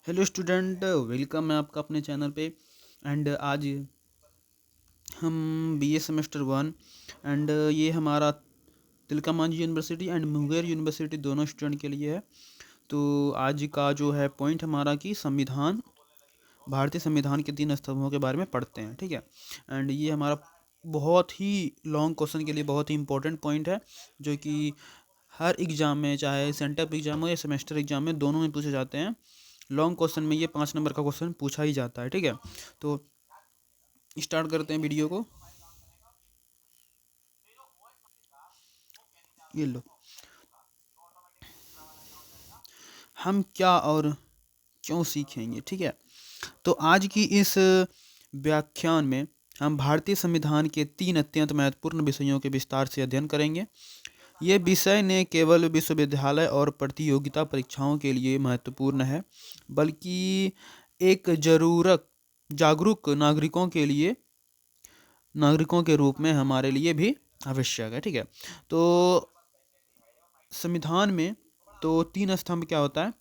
Hello student, welcome है आपका अपने चैनल पे। एंड आज हम बीए सेमेस्टर 1 एंड ये हमारा Tilka Manjhi university and Munger university दोनों स्टूडेंट के लिए है। तो आज का जो है पॉइंट हमारा कि संविधान, भारतीय संविधान के 3 स्तंभों के बारे में पढ़ते हैं, ठीक है। एंड ये हमारा बहुत ही लॉन्ग क्वेश्चन के लिए बहुत ही इंपॉर्टेंट पॉइंट है, जो कि हर एग्ज़ाम में, चाहे सेंटर एग्ज़ाम हो या सेमेस्टर एग्ज़ाम में, दोनों में पूछे जाते हैं। लॉन्ग क्वेश्चन में ये 5 नंबर का क्वेश्चन पूछा ही जाता है, ठीक है। तो स्टार्ट करते हैं वीडियो को। ये लो, हम क्या और क्यों सीखेंगे, ठीक है। तो आज की इस व्याख्यान में हम भारतीय संविधान के 3 अत्यंत महत्वपूर्ण विषयों के विस्तार से अध्ययन करेंगे। ये विषय न केवल विश्वविद्यालय और प्रतियोगिता परीक्षाओं के लिए महत्वपूर्ण है, बल्कि एक जागरूक नागरिकों के रूप में हमारे लिए भी आवश्यक है, ठीक है। तो संविधान में तो 3 स्तंभ क्या होता है।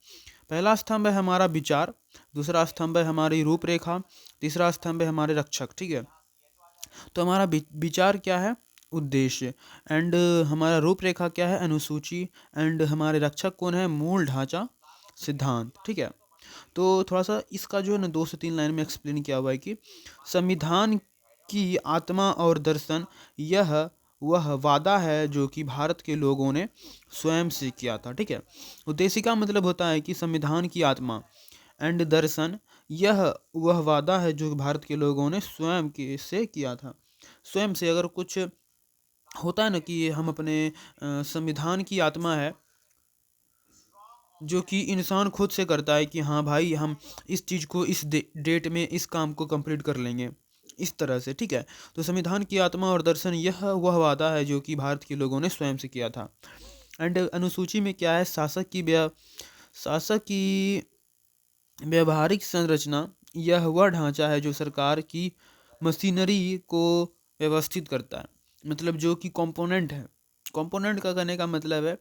पहला स्तंभ है हमारा विचार, दूसरा स्तंभ है हमारी रूपरेखा, तीसरा स्तंभ है हमारे रक्षक, ठीक है। तो हमारा विचार क्या है, उद्देश्य। एंड हमारा रूपरेखा क्या है, अनुसूची। एंड हमारे रक्षक कौन है, मूल ढांचा, सिद्धांत, ठीक है। तो थोड़ा सा इसका जो है ना 2 से 3 लाइन में एक्सप्लेन किया हुआ है कि संविधान की आत्मा और दर्शन यह वह वादा है जो कि भारत के लोगों ने स्वयं से किया था, ठीक है। उद्देश्य का मतलब होता है कि संविधान की आत्मा एंड दर्शन यह वह वादा है जो भारत के लोगों ने से किया था। स्वयं से अगर कुछ होता है ना कि हम अपने संविधान की आत्मा है जो कि इंसान खुद से करता है कि हाँ भाई, हम इस चीज़ को इस डेट में इस काम को कंप्लीट कर लेंगे, इस तरह से, ठीक है। तो संविधान की आत्मा और दर्शन यह वह वादा है जो कि भारत के लोगों ने स्वयं से किया था। एंड अनुसूची में क्या है, शासक की व्यवहारिक संरचना यह वह ढांचा है जो सरकार की मशीनरी को व्यवस्थित करता है। मतलब जो कि कंपोनेंट है, कंपोनेंट का कहने का मतलब है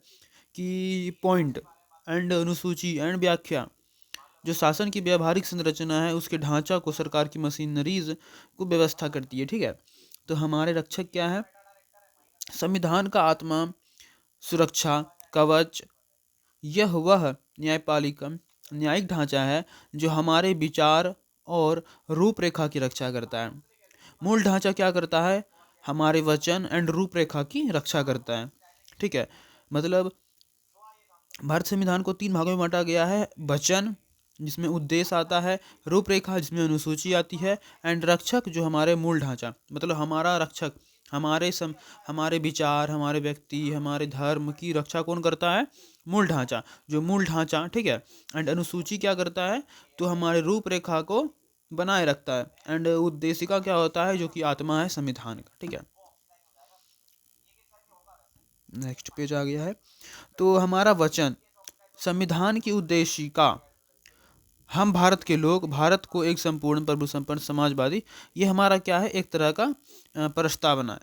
कि पॉइंट एंड अनुसूची एंड व्याख्या, जो शासन की व्यवहारिक संरचना है उसके ढांचा को सरकार की मशीनरीज को व्यवस्था करती है, ठीक है। तो हमारे रक्षक क्या है, संविधान का आत्मा, सुरक्षा कवच, यह वह न्यायिक ढांचा है जो हमारे विचार और रूपरेखा की रक्षा करता है। मूल ढांचा क्या करता है, हमारे वचन एंड रूपरेखा की रक्षा करता है, ठीक है। मतलब भारत संविधान को 3 भागों में बांटा गया है, वचन जिसमें उद्देश्य आता है, रूपरेखा जिसमें अनुसूची आती है, एंड रक्षक जो हमारे मूल ढांचा, मतलब हमारा रक्षक हमारे विचार, हमारे व्यक्ति, हमारे धर्म की रक्षा कौन करता है, मूल ढांचा, जो मूल ढांचा, ठीक है। एंड अनुसूची क्या करता है, तो हमारे रूपरेखा को बनाए रखता है। एंड उद्देशिका क्या होता है, जो कि आत्मा है संविधान का, ठीक है। नेक्स्ट पेज आ गया है। तो हमारा वचन, संविधान की उद्देशिका, हम भारत के लोग भारत को एक संपूर्ण प्रभु संपन्न समाजवादी, ये हमारा क्या है, एक तरह का प्रस्तावना है,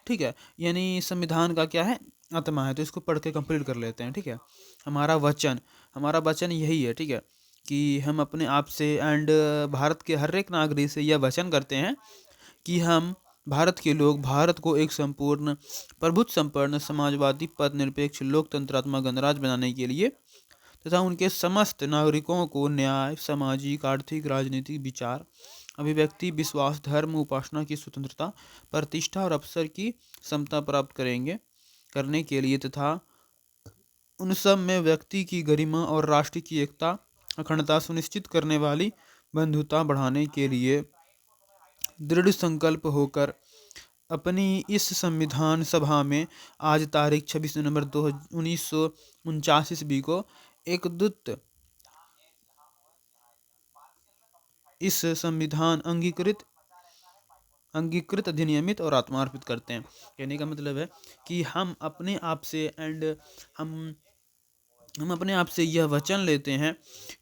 ठीक है। यानी संविधान का क्या है, आत्मा है। तो इसको पढ़ के कंप्लीट कर लेते हैं, ठीक है। हमारा वचन यही है, ठीक है, कि हम अपने आप से एंड भारत के हर एक नागरिक से यह वचन करते हैं कि हम भारत के लोग भारत को एक संपूर्ण प्रभुत्व संपन्न समाजवादी पद निरपेक्ष लोकतंत्रात्मक गणराज्य बनाने के लिए तथा उनके समस्त नागरिकों को न्याय, सामाजिक, आर्थिक, राजनीतिक, विचार, अभिव्यक्ति, विश्वास, धर्म, उपासना की स्वतंत्रता, प्रतिष्ठा और अवसर की समता प्राप्त करने के लिए तथा उन सब में व्यक्ति की गरिमा और राष्ट्र की एकता अखंडता सुनिश्चित करने वाली बंधुता बढ़ाने के लिए दृढ़ संकल्प होकर अपनी इस संविधान सभा में आज तारीख 26 नवंबर 1949 ईस्वी को एक दूत इस संविधान अंगीकृत अधिनियमित और आत्मार्पित करते हैं। कहने का मतलब है कि हम अपने आप से हम हम अपने आप से यह वचन लेते हैं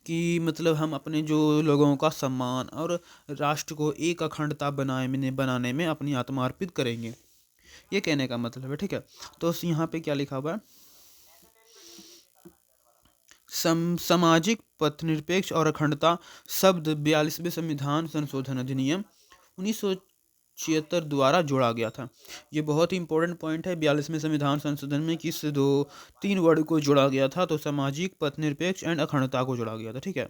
कि मतलब हम अपने जो लोगों का सम्मान और राष्ट्र को एक अखंडता बनाने में अपनी आत्मा अर्पित करेंगे, ये कहने का मतलब है, ठीक है। तो यहाँ पे क्या लिखा हुआ है, सामाजिक पथनिरपेक्ष और अखंडता शब्द 42वें संविधान संशोधन अधिनियम 1976 द्वारा जोड़ा गया था। ये बहुत ही इंपॉर्टेंट पॉइंट है 42वें संविधान संशोधन में, किस 2-3 वर्ड को जोड़ा गया था, तो सामाजिक, पथनिरपेक्ष एंड अखंडता को जोड़ा गया था। ठीक है।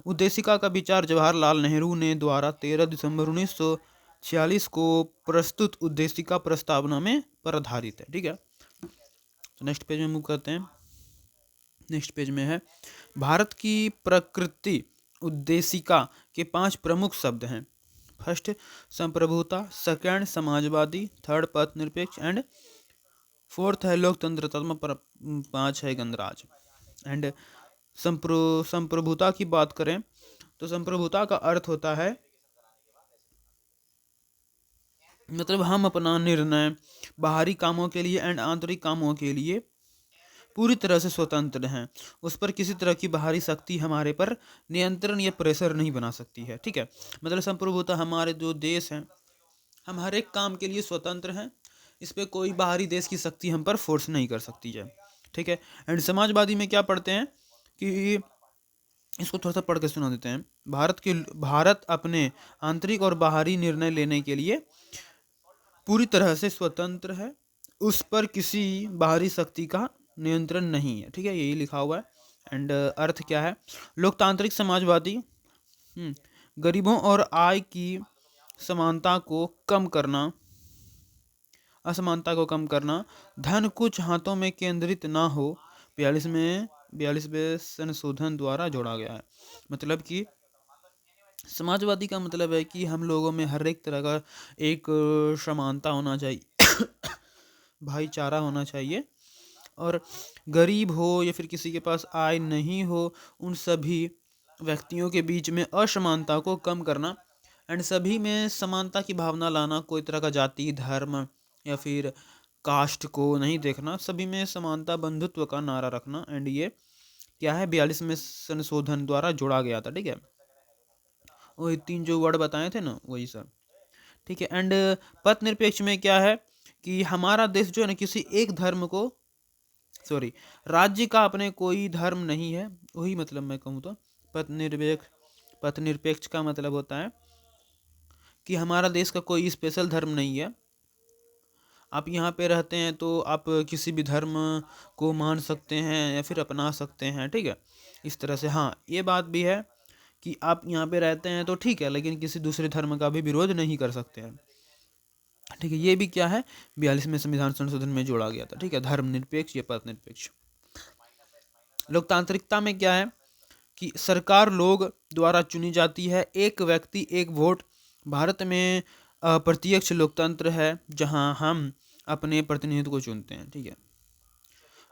उद्देशिका का विचार जवाहरलाल नेहरू ने द्वारा 13 दिसंबर 1946 को प्रस्तुत उद्देशिका प्रस्तावना में पर आधारित है। ठीक है। तो नेक्स्ट पेज में मूव करते हैं। नेक्स्ट पेज में है भारत की प्रकृति उद्देशिका के 5 प्रमुख शब्द हैं। फर्स्ट संप्रभुता, सेकंड समाजवादी, थर्ड पथनिरपेक्ष एंड फोर्थ है लोकतंत्रत्म, 5 है गणराज्य। एंड संप्रभुता की बात करें तो संप्रभुता का अर्थ होता है मतलब हम अपना निर्णय बाहरी कामों के लिए एंड आंतरिक कामों के लिए पूरी तरह से स्वतंत्र हैं। उस पर किसी तरह की बाहरी शक्ति हमारे पर नियंत्रण या प्रेशर नहीं बना सकती है। ठीक है। मतलब संप्रभुता, हमारे जो देश हैं हम हर एक काम के लिए स्वतंत्र हैं, इस पर कोई बाहरी देश की शक्ति हम पर फोर्स नहीं कर सकती है। ठीक है। एंड समाजवादी में क्या पढ़ते हैं कि इसको थोड़ा सा पढ़ के सुना देते हैं। भारत अपने आंतरिक और बाहरी निर्णय लेने के लिए पूरी तरह से स्वतंत्र है, उस पर किसी बाहरी शक्ति का नियंत्रण नहीं है। ठीक है, यही लिखा हुआ है। एंड अर्थ क्या है, लोकतांत्रिक समाजवादी गरीबों और आय की समानता को कम करना, असमानता को कम करना, धन कुछ हाथों में केंद्रित ना हो, 42वें संशोधन द्वारा जोड़ा गया है। मतलब कि समाजवादी का मतलब है कि हम लोगों में हर एक तरह का एक समानता होना चाहिए भाईचारा होना चाहिए, और गरीब हो या फिर किसी के पास आय नहीं हो, उन सभी व्यक्तियों के बीच में असमानता को कम करना एंड सभी में समानता की भावना लाना, कोई तरह का जाति, धर्म या फिर कास्ट को नहीं देखना, सभी में समानता, बंधुत्व का नारा रखना। एंड ये क्या है, 42वें संशोधन द्वारा जोड़ा गया था। ठीक है, वही 3 जो वर्ड बताए थे ना, वही सब। ठीक है। एंड पथ निरपेक्ष में क्या है कि हमारा देश जो है ना किसी एक धर्म को, सॉरी, राज्य का अपने कोई धर्म नहीं है, वही मतलब मैं कहूँ तो पथ निरपेक्ष का मतलब होता है कि हमारा देश का कोई स्पेशल धर्म नहीं है। आप यहाँ पे रहते हैं तो आप किसी भी धर्म को मान सकते हैं या फिर अपना सकते हैं। ठीक है, इस तरह से। हाँ, ये बात भी है कि आप यहाँ पे रहते हैं तो ठीक है, लेकिन किसी दूसरे धर्म का भी विरोध नहीं कर सकते हैं। ठीक है, ये भी क्या है, 42वें संविधान संशोधन में जोड़ा गया था। ठीक है, धर्म निरपेक्ष या पथ निरपेक्ष। लोकतांत्रिकता में क्या है कि सरकार लोग द्वारा चुनी जाती है, एक व्यक्ति एक वोट। भारत में प्रत्यक्ष लोकतंत्र है जहां हम अपने प्रतिनिधित्व को चुनते हैं। ठीक है,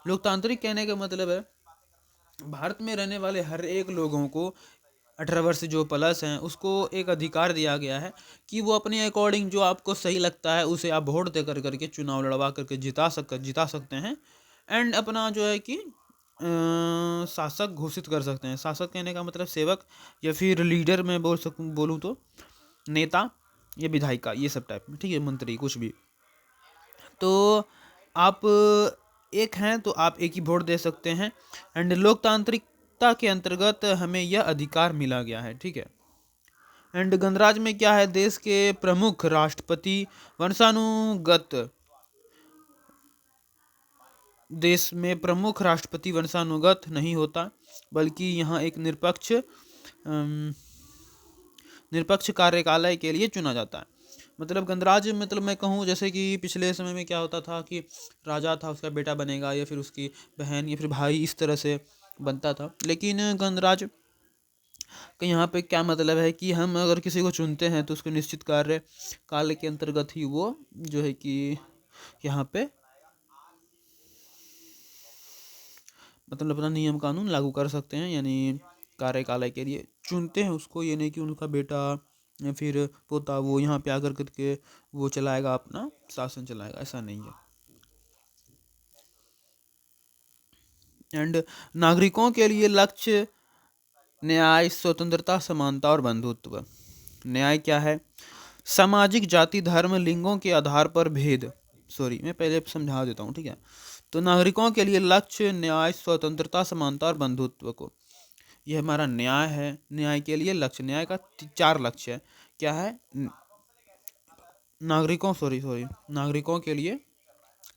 लोकतांत्रिक कहने का मतलब है भारत में रहने वाले हर एक लोगों को 18 वर्ष जो प्लस हैं उसको एक अधिकार दिया गया है कि वो अपने अकॉर्डिंग जो आपको सही लगता है उसे आप वोट दे करके चुनाव लड़वा करके जिता सकते हैं। एंड अपना जो है कि शासक घोषित कर सकते हैं। शासक कहने का मतलब सेवक या फिर लीडर, मैं बोलूँ तो नेता या विधायिका, ये सब टाइप में। ठीक है, मंत्री, कुछ भी। तो आप एक हैं तो आप एक ही वोट दे सकते हैं। एंड लोकतांत्रिकता के अंतर्गत हमें यह अधिकार मिला गया है। ठीक है। एंड गणराज्य में क्या है, देश के प्रमुख राष्ट्रपति वंशानुगत, देश में प्रमुख राष्ट्रपति वंशानुगत नहीं होता, बल्कि यहाँ एक निरपक्ष कार्यकाल के लिए चुना जाता है। मतलब गणराज्य, मतलब मैं कहूँ जैसे कि पिछले समय में क्या होता था कि राजा था, उसका बेटा बनेगा या फिर उसकी बहन या फिर भाई, इस तरह से बनता था। लेकिन गणराज्य का यहाँ पे क्या मतलब है कि हम अगर किसी को चुनते हैं तो उसको निश्चित काल के अंतर्गत ही वो जो है कि यहाँ पे मतलब अपना नियम कानून लागू कर सकते हैं, यानी कार्यकाल के लिए चुनते हैं उसको। ये नहीं कि उनका बेटा या फिर पोता वो यहाँ पे आकर करके वो चलाएगा, अपना शासन चलाएगा, ऐसा नहीं है। एंड नागरिकों के लिए लक्ष्य न्याय, स्वतंत्रता, समानता और बंधुत्व। न्याय क्या है, सामाजिक, जाति, धर्म, लिंगों के आधार पर भेद, मैं पहले समझा देता हूँ। ठीक है, तो नागरिकों के लिए लक्ष्य न्याय, स्वतंत्रता, समानता और बंधुत्व को ये हमारा न्याय है। न्याय के लिए लक्ष्य, न्याय का 4 लक्ष्य है। क्या है? नागरिकों के लिए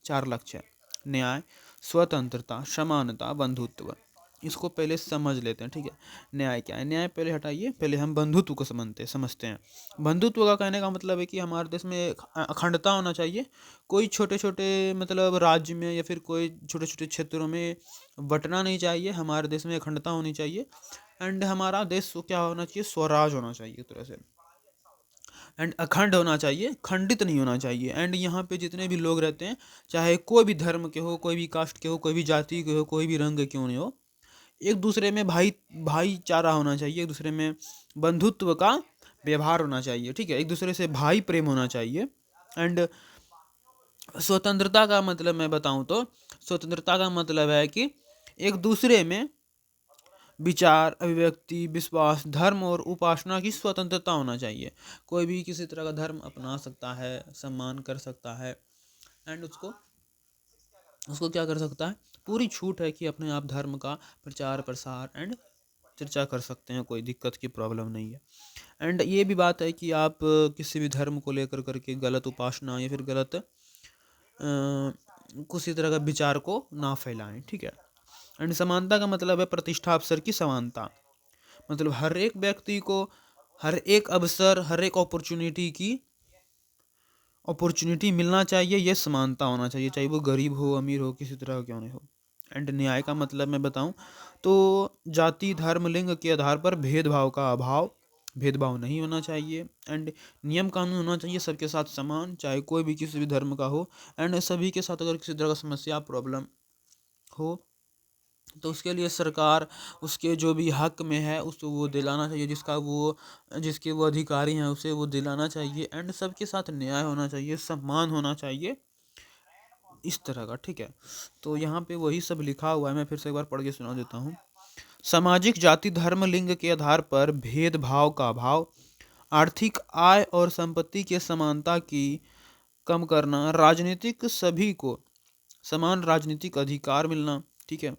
4 लक्ष्य है। न्याय, स्वतंत्रता, समानता, बंधुत्व। इसको पहले समझ लेते हैं, ठीक है। न्याय क्या है? न्याय पहले हटाइए, पहले हम बंधुत्व को समझते हैं। बंधुत्व का कहने का मतलब है कि हमारे देश में अखंडता होना चाहिए। कोई छोटे छोटे मतलब राज्य में या फिर कोई छोटे छोटे क्षेत्रों में बंटना नहीं चाहिए। हमारे देश में अखंडता होनी चाहिए। एंड हमारा देश क्या होना चाहिए? स्वराज होना चाहिए एक तरह से। एंड अखंड होना चाहिए, खंडित नहीं होना चाहिए। एंड यहाँ पे जितने भी लोग रहते हैं, चाहे कोई भी धर्म के हो, कोई भी कास्ट के हो, कोई भी जाति के हो, कोई भी रंग के क्यों नहीं हो, एक दूसरे में भाईचारा होना चाहिए। एक दूसरे में बंधुत्व का व्यवहार होना चाहिए, ठीक है। एक दूसरे से भाई प्रेम होना चाहिए। एंड स्वतंत्रता का मतलब मैं बताऊं तो स्वतंत्रता का मतलब है कि एक दूसरे में विचार, अभिव्यक्ति, विश्वास, धर्म और उपासना की स्वतंत्रता होना चाहिए। कोई भी किसी तरह का धर्म अपना सकता है, सम्मान कर सकता है। एंड उसको उसको क्या कर सकता है? पूरी छूट है कि अपने आप धर्म का प्रचार प्रसार एंड चर्चा कर सकते हैं। कोई दिक्कत की प्रॉब्लम नहीं है। एंड ये भी बात है कि आप किसी भी धर्म को लेकर करके गलत उपासना या फिर गलत किसी तरह का विचार को ना फैलाएं, ठीक है। एंड समानता का मतलब है प्रतिष्ठा, अवसर की समानता। मतलब हर एक व्यक्ति को हर एक अवसर, हर एक अपॉर्चुनिटी मिलना चाहिए। ये समानता होना चाहिए, चाहे वो गरीब हो, अमीर हो, किसी तरह का क्यों नहीं हो। एंड न्याय का मतलब मैं बताऊं तो जाति, धर्म, लिंग के आधार पर भेदभाव नहीं होना चाहिए। एंड नियम कानून होना चाहिए सबके साथ समान, चाहे कोई भी किसी भी धर्म का हो। एंड सभी के साथ अगर किसी तरह का समस्या, प्रॉब्लम हो तो उसके लिए सरकार उसके जो भी हक में है उसको वो दिलाना चाहिए, जिसके वो अधिकारी हैं उसे वो दिलाना चाहिए। एंड सबके साथ न्याय होना चाहिए, सम्मान होना चाहिए, इस तरह का, ठीक है। तो यहाँ पे वही सब लिखा हुआ है। मैं फिर से एक बार पढ़ के सुना देता हूँ। सामाजिक, जाति, धर्म, लिंग के आधार पर भेदभाव का अभाव, आर्थिक आय और संपत्ति के समानता की कम करना, राजनीतिक सभी को समान राजनीतिक अधिकार मिलना, ठीक है।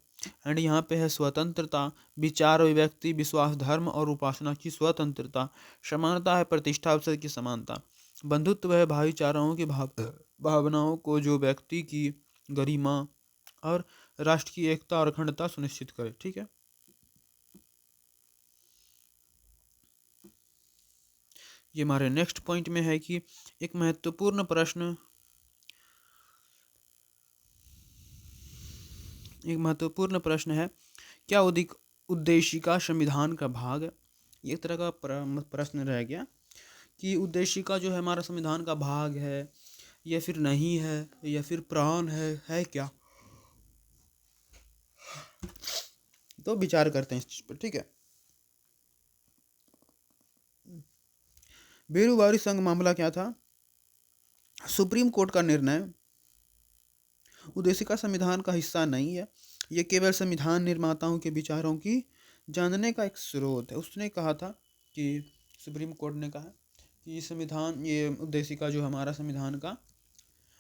एंड यहाँ पे है स्वतंत्रता, विचार, अभिव्यक्ति, विश्वास, धर्म और उपासना की स्वतंत्रता। समानता है प्रतिष्ठा, अवसर की समानता। बंधुत्व है भाईचाराओं की भावनाओं को जो व्यक्ति की गरिमा और राष्ट्र की एकता और अखंडता सुनिश्चित करे, ठीक है। ये हमारे नेक्स्ट पॉइंट में है कि एक महत्वपूर्ण प्रश्न है, क्या उद्देशिका संविधान का भाग है? ये एक तरह का प्रश्न रह गया कि उद्देशिका जो है हमारा संविधान का भाग है या फिर नहीं है, या फिर प्राण है क्या? तो विचार करते हैं इस चीज पर, ठीक है। बेरोजगारी संघ मामला क्या था? सुप्रीम कोर्ट का निर्णय उद्देशिका संविधान का हिस्सा नहीं है। ये केवल संविधान निर्माताओं के विचारों की जानने का एक स्रोत है। उसने कहा था कि सुप्रीम कोर्ट ने कहा कि ये उद्देशिका जो हमारा संविधान का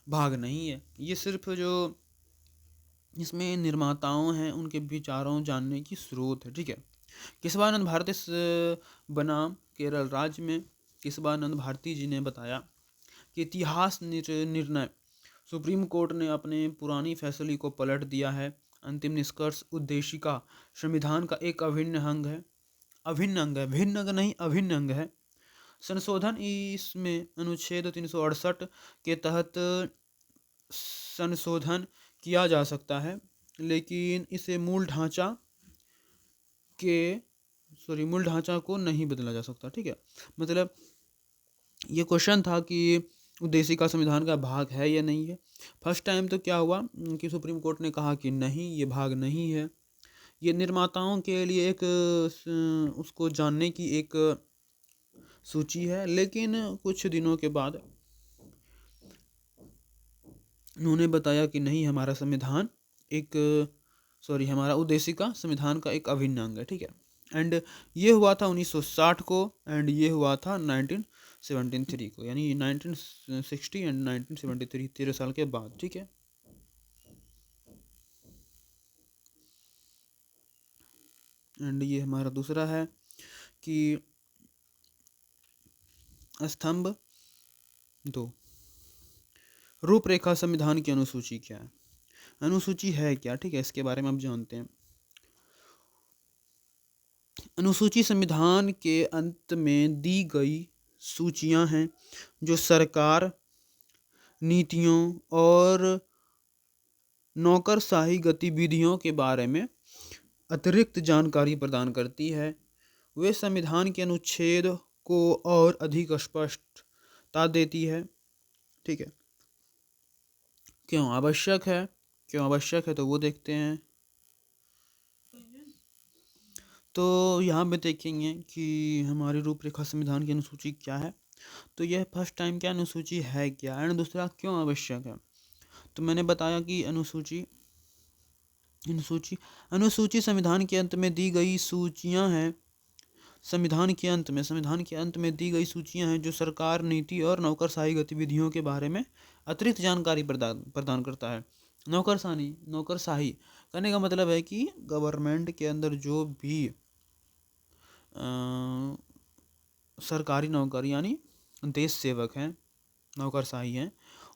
भाग नहीं है। ये सिर्फ जो इसमें निर्माताओं हैं उनके विचारों जानने की स्रोत है, ठीक है। केशवानंद भारती बनाम केरल राज्य में केशवानंद भारती जी ने बताया कि इतिहास निर्णय सुप्रीम कोर्ट ने अपने पुरानी फैसले को पलट दिया है। अंतिम निष्कर्ष उद्देशिका संविधान का एक अभिन्न अंग है, भिन्न अंग नहीं, अभिन्न अंग है। संशोधन इसमें अनुच्छेद 368 के तहत संशोधन किया जा सकता है, लेकिन इसे मूल ढांचा को नहीं बदला जा सकता, ठीक है। मतलब ये क्वेश्चन था कि उद्देशिका संविधान का भाग है या नहीं है। फर्स्ट टाइम तो क्या हुआ कि सुप्रीम कोर्ट ने कहा कि नहीं, ये भाग नहीं है। ये निर्माताओं के लिए एक उसको जानने की एक सूची है। लेकिन कुछ दिनों के बाद उन्होंने बताया कि नहीं, हमारा उद्देशिका संविधान का एक अभिन्न अंग है, ठीक है। एंड ये हुआ था 1960 को, एंड ये हुआ था 1973 को, यानी 1960 एंड 1973, 13 साल के बाद, ठीक है। एंड ये हमारा दूसरा है कि स्तंभ 2, रूपरेखा संविधान की अनुसूची क्या है। अनुसूची है क्या, ठीक है, इसके बारे में आप जानते हैं। अनुसूची संविधान के अंत में दी गई सूचियां हैं जो सरकार, नीतियों और नौकरशाही गतिविधियों के बारे में अतिरिक्त जानकारी प्रदान करती है। वे संविधान के अनुच्छेद को और अधिक स्पष्टता देती है, ठीक है। क्यों आवश्यक है, क्यों आवश्यक है तो वो देखते हैं। तो यहाँ पे देखेंगे कि हमारी रूपरेखा संविधान की अनुसूची क्या है। तो यह फर्स्ट टाइम क्या अनुसूची है क्या, एंड दूसरा क्यों आवश्यक है। तो मैंने बताया कि अनुसूची अनुसूची संविधान के अंत में दी गई सूचियां हैं। संविधान के अंत में दी गई सूचियां हैं जो सरकार, नीति और नौकरशाही गतिविधियों के बारे में अतिरिक्त जानकारी प्रदान करता है। नौकरशाही करने का मतलब है कि गवर्नमेंट के अंदर जो भी सरकारी नौकर यानी देश सेवक हैं, नौकरशाही हैं,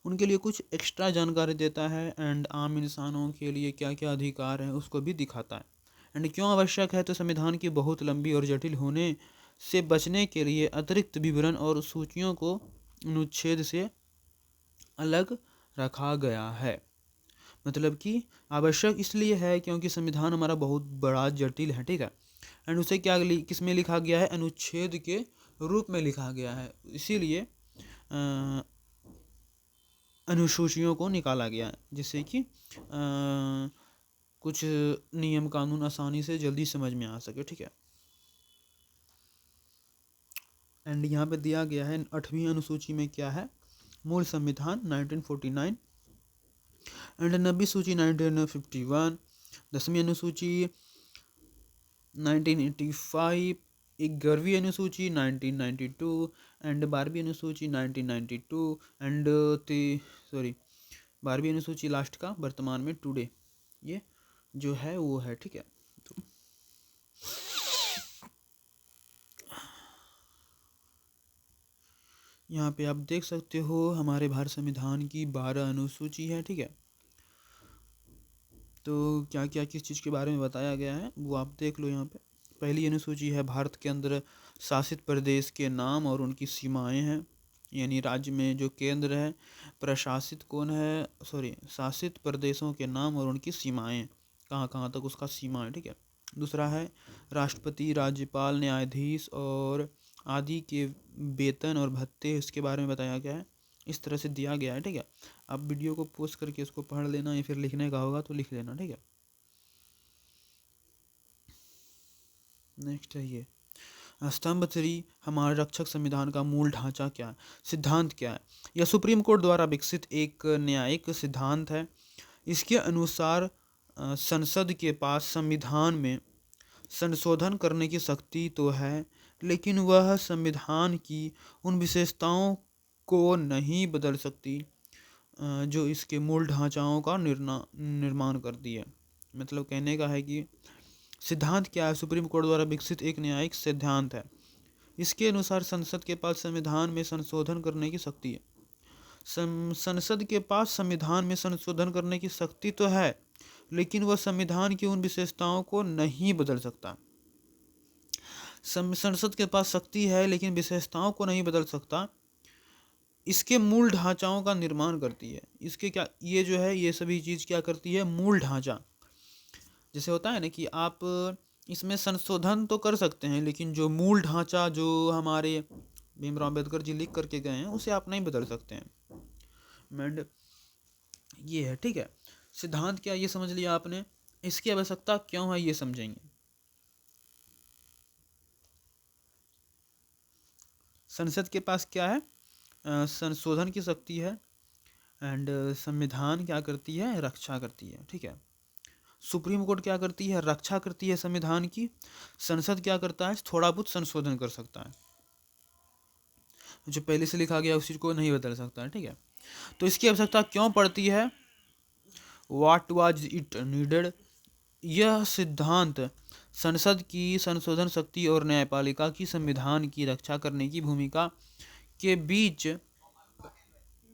उनके लिए कुछ एक्स्ट्रा जानकारी देता है। एंड आम इंसानों के लिए क्या क्या अधिकार हैं उसको भी दिखाता है। एंड क्यों आवश्यक है, तो संविधान की बहुत लंबी और जटिल होने से बचने के लिए अतिरिक्त विवरण और सूचियों को अनुच्छेद से अलग रखा गया है। मतलब कि आवश्यक इसलिए है क्योंकि संविधान हमारा बहुत बड़ा जटिल है, ठीक है। एंड उसे क्या किस में लिखा गया है, अनुच्छेद के रूप में लिखा गया है, इसीलिए अनुसूचियों को निकाला गया है, जिससे कि कुछ नियम कानून आसानी से जल्दी समझ में आ सके, ठीक है। एंड यहाँ पे दिया गया है 8वीं अनुसूची में क्या है, मूल संविधान 1949, एंड 9वीं सूची 1951, 10वीं अनुसूची 1985, 11वीं अनुसूची 1992, एंड 12वीं अनुसूची 1992, एंड 12वीं अनुसूची लास्ट का वर्तमान में टुडे ये जो है वो है, ठीक है। तो यहाँ पे आप देख सकते हो हमारे भारत संविधान की 12 अनुसूची है, ठीक है। तो क्या क्या किस चीज़ के बारे में बताया गया है वो आप देख लो यहाँ पे। पहली अनुसूची है भारत के अंदर शासित प्रदेश के नाम और उनकी सीमाएं हैं, यानी राज्य में जो केंद्र है प्रशासित कौन है, शासित प्रदेशों के नाम और उनकी सीमाएं, कहाँ कहाँ तक उसका सीमा है, ठीक है। दूसरा है राष्ट्रपति, राज्यपाल, न्यायाधीश और आदि के वेतन और भत्ते, इसके बारे में बताया गया है, इस तरह से दिया गया है, ठीक है। आप वीडियो को पोस्ट करके इसको पढ़ लेना या फिर लिखने का होगा तो लिख लेना, ठीक है। नेक्स्ट है ये स्तंभ 3, हमारे रक्षक संविधान का मूल ढांचा क्या है, सिद्धांत क्या है। यह सुप्रीम कोर्ट द्वारा विकसित एक न्यायिक सिद्धांत है। इसके अनुसार संसद के पास संविधान में संशोधन करने की शक्ति तो है, लेकिन वह संविधान की उन विशेषताओं को नहीं बदल सकती जो इसके मूल ढांचाओं का निर्माण करती है। मतलब कहने का है कि सिद्धांत क्या है, सुप्रीम कोर्ट द्वारा विकसित एक न्यायिक सिद्धांत है। इसके अनुसार संसद के पास संविधान में संशोधन करने की शक्ति है। संसद के पास संविधान में संशोधन करने की शक्ति तो है, लेकिन वह संविधान की उन विशेषताओं को नहीं बदल सकता। संसद के पास शक्ति है लेकिन विशेषताओं को नहीं बदल सकता, इसके मूल ढांचाओं का निर्माण करती है। इसके क्या, ये जो है ये सभी चीज़ क्या करती है, मूल ढांचा। जैसे होता है ना कि आप इसमें संशोधन तो कर सकते हैं, लेकिन जो मूल ढांचा जो हमारे भीमराव अम्बेडकर जी लिख करके गए हैं उसे आप नहीं बदल सकते हैं। एंड ये है, ठीक है। सिद्धांत क्या ये समझ लिया आपने, इसकी आवश्यकता क्यों है ये समझेंगे। संसद के पास क्या है, संशोधन की शक्ति है, एंड संविधान क्या करती है, रक्षा करती है, ठीक है। सुप्रीम कोर्ट क्या करती है, रक्षा करती है संविधान की। संसद क्या करता है, थोड़ा बहुत संशोधन कर सकता है, जो पहले से लिखा गया उसी को नहीं बदल सकता है, ठीक है। तो इसकी आवश्यकता क्यों पड़ती है, व्हाट वाज इट नीडेड। यह सिद्धांत संसद की संशोधन शक्ति और न्यायपालिका की संविधान की रक्षा करने की भूमिका के बीच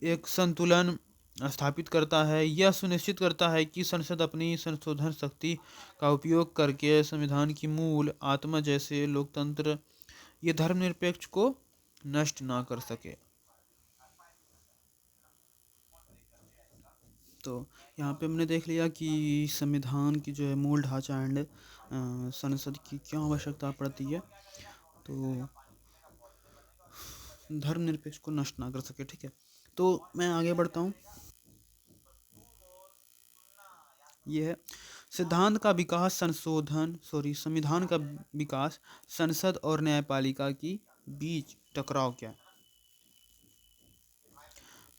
एक संतुलन स्थापित करता है। यह सुनिश्चित करता है कि संसद अपनी संशोधन शक्ति का उपयोग करके संविधान की मूल आत्मा जैसे लोकतंत्र ये धर्मनिरपेक्ष को नष्ट ना कर सके। तो यहाँ पे हमने देख लिया कि संविधान की जो है मूल ढांचा एंड संसद की क्या आवश्यकता पड़ती है, तो धर्मनिरपेक्ष को नष्ट ना कर सके। ठीक है, तो मैं आगे बढ़ता हूँ। ये है सिद्धांत का विकास संविधान का विकास संसद और न्यायपालिका की बीच टकराव क्या है।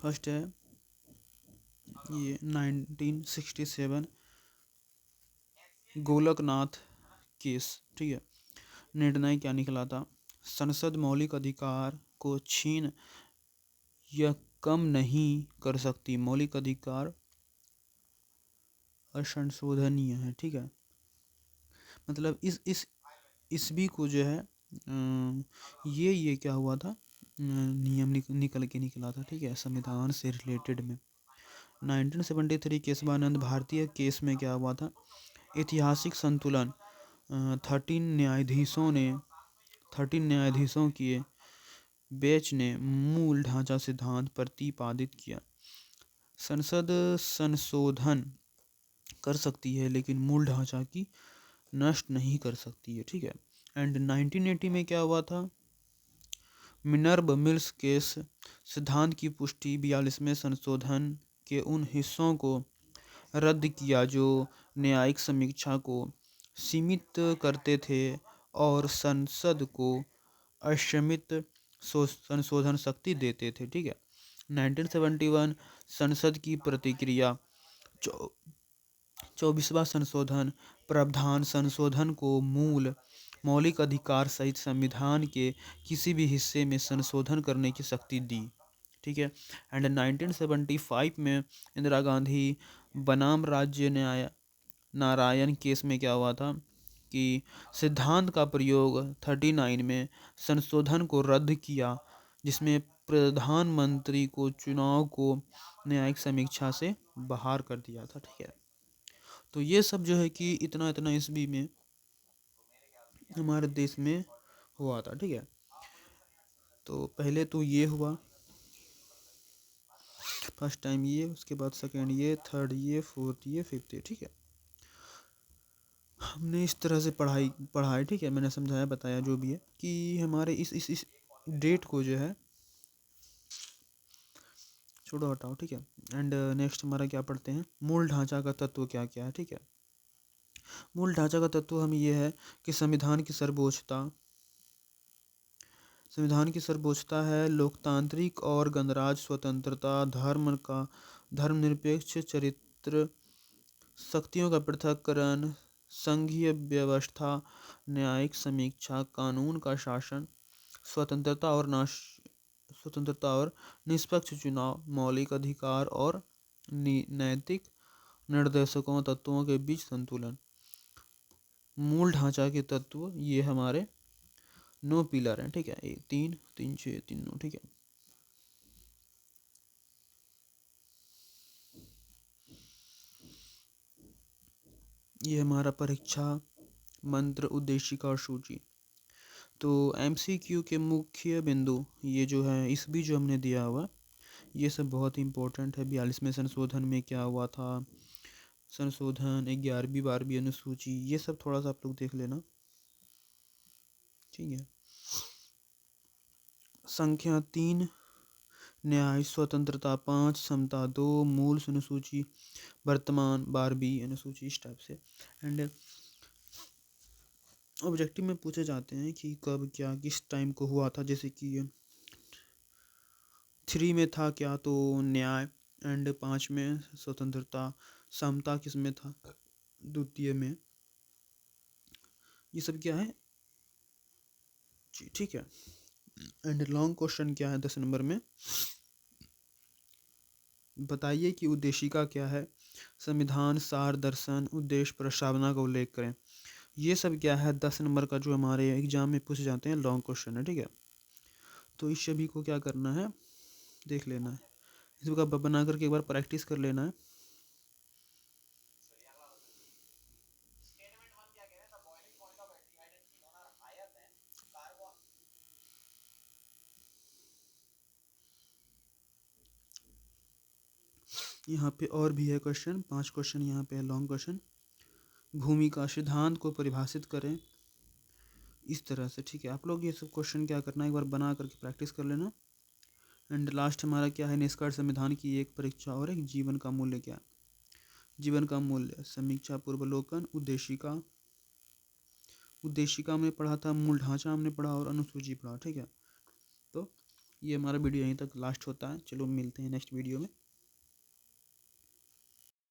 फर्स्ट है ये 1967 गोलकनाथ केस। ठीक है, निर्णय क्या निकला था, संसद मौलिक अधिकार को छीन या कम नहीं कर सकती, मौलिक अधिकार असंशोधनीय है। ठीक है, मतलब इस भी को जो है ये क्या हुआ था, नियम निकल के निकला था। ठीक है, संविधान से रिलेटेड में 1973 केशवानंद भारतीय केस में क्या हुआ था, ऐतिहासिक संतुलन 13 न्यायाधीशों की बेंच ने मूल ढांचा सिद्धांत प्रतिपादित किया। संसद संशोधन कर सकती है लेकिन मूल ढांचा की नष्ट नहीं कर सकती है। ठीक है, एंड 1980 में क्या हुआ था, मिनर्व मिल्स केस सिद्धांत की पुष्टि 42वें संशोधन के उन हिस्सों को रद्द किया जो न्यायिक समीक्षा को सीमित करते थे और संसद को असीमित संशोधन शक्ति देते थे। ठीक है, 1971 संसद की प्रतिक्रिया 24वां संशोधन प्रावधान संशोधन को मौलिक अधिकार सहित संविधान के किसी भी हिस्से में संशोधन करने की शक्ति दी। ठीक है, एंड 1975 में इंदिरा गांधी बनाम राज्य नारायण केस में क्या हुआ था कि सिद्धांत का प्रयोग 39 में संशोधन को रद्द किया जिसमें प्रधानमंत्री को चुनाव को न्यायिक समीक्षा से बाहर कर दिया था। ठीक है, तो ये सब जो है कि इतना इतना ईस्वी में हमारे देश में हुआ था। ठीक है, तो पहले तो ये हुआ फर्स्ट टाइम, ये उसके बाद सेकंड ये, थर्ड ये, फोर्थ ये, फिफ्थ ये। ठीक है, हमने इस तरह से पढ़ाई। ठीक है, मैंने समझाया बताया जो भी है कि हमारे इस डेट को जो है छोड़ो हटाओ। ठीक है, एंड नेक्स्ट हमारा क्या पढ़ते हैं, मूल ढांचा का तत्व क्या क्या है। ठीक है, मूल ढांचा का तत्व हम ये है कि संविधान की सर्वोच्चता है, लोकतांत्रिक और गणराज्य स्वतंत्रता, धर्मनिरपेक्ष चरित्र, शक्तियों का पृथक्करण, संघीय व्यवस्था, न्यायिक समीक्षा, कानून का शासन, स्वतंत्रता और निष्पक्ष चुनाव, मौलिक अधिकार और नैतिक निर्देशकों तत्वों के बीच संतुलन। मूल ढांचा के तत्व ये हमारे 9 पिलर हैं। ठीक है, 3 3 6 3 9। ठीक है, ये हमारा परीक्षा मंत्र, उद्देशिका और सूची। तो MCQ के मुख्य बिंदु ये जो है इस भी जो हमने दिया हुआ ये सब बहुत इंपॉर्टेंट है। 42वें संशोधन में क्या हुआ था, संशोधन, 11वीं 12वीं अनुसूची, ये सब थोड़ा सा आप लोग देख लेना। ठीक है, संख्या 3 न्याय स्वतंत्रता 5 समता 2 मूल अनुसूची वर्तमान 12वीं अनुसूची, इस टाइप से। एंड ऑब्जेक्टिव में पूछे जाते हैं कि कब क्या किस टाइम को हुआ था, जैसे कि 3 में था क्या, तो न्याय, एंड 5 में स्वतंत्रता, समता किस में था, द्वितीय में। ये सब क्या है जी। ठीक है, एंड लॉन्ग क्वेश्चन क्या है 10 नंबर में, बताइए कि उद्देशिका क्या है, संविधान सार दर्शन उद्देश्य प्रस्तावना का उल्लेख करें। ये सब क्या है, 10 नंबर का जो हमारे एग्जाम में पूछे जाते हैं लॉन्ग क्वेश्चन है, ठीक है। तो इस सभी को क्या करना है, देख लेना है, इसका बना करके एक बार प्रैक्टिस कर लेना है। यहाँ पे और भी है क्वेश्चन, 5 क्वेश्चन यहाँ पे है लॉन्ग क्वेश्चन। भूमि का सिद्धांत को परिभाषित करें, इस तरह से, ठीक है। आप लोग ये सब क्वेश्चन क्या करना है, एक बार बना करके प्रैक्टिस कर लेना। एंड लास्ट हमारा क्या है, निष्कर्ष संविधान की एक परीक्षा और एक जीवन का मूल्य क्या, जीवन का मूल्य, समीक्षा, पूर्वावलोकन, उद्देशिका, उद्देशिका हमने पढ़ा था, मूल ढांचा हमने पढ़ा और अनुसूची पढ़ा, ठीक है। तो ये हमारा वीडियो यहीं तक लास्ट होता है, चलो मिलते हैं नेक्स्ट वीडियो में।